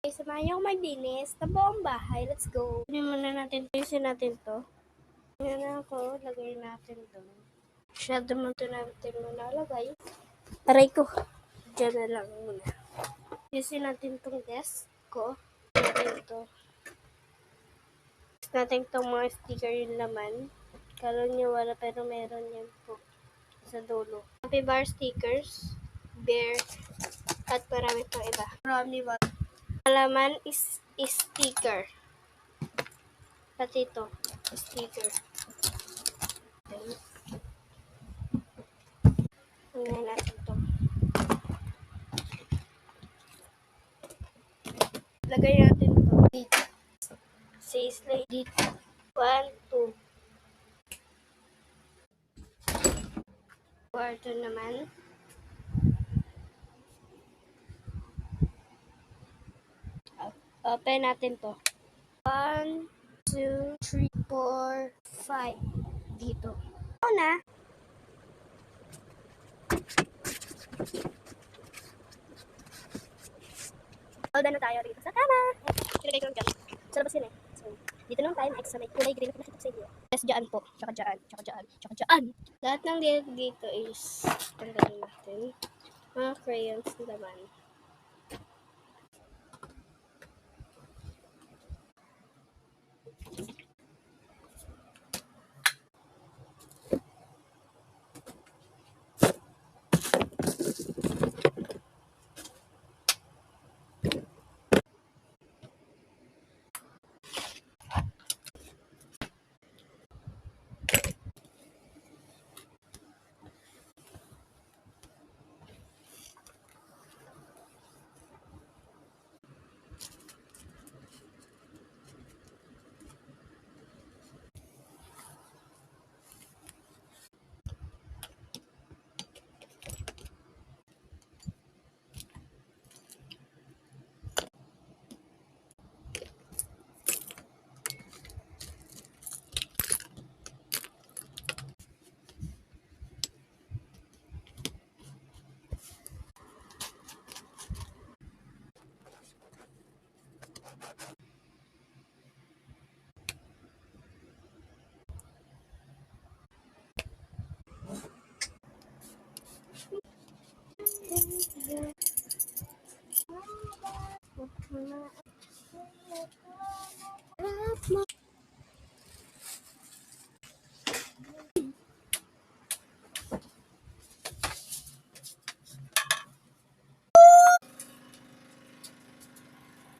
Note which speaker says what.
Speaker 1: Samahan niyo ako maglinis ng buong bahay. Let's go. Kunin muna natin. Ayusin natin to. Yan na ako. Lagay natin to. Shadow mo to natin muna lagay. Aray ko. Diyan na lang muna. Ayusin natin tong desk ko. Natin to. Natin tong mga sticker yung laman. Kala niyo wala pero meron yan po. Sa dulo. Happy bar stickers. Bear. At marami pang iba. Marami ba? Alaman is sticker. Pati ito, sticker. Okay. Tingnan natin ito. Lagay natin ito dito. Says like dito. 1, 2. Kwarto naman. Open natin to. 1, 2, 3, 4, 5. Dito. Na. All done na tayo dito sa kama. Ilagay ko lang dyan. Sa labas yun eh. So, dito naman tayo na-extra may kulay green na pinakita sa inyo. Yes, dyan po. Tsaka dyan. Tsaka dyan. Tsaka dyan. Lahat ng dito is tanggalin natin. Mga crayons naman.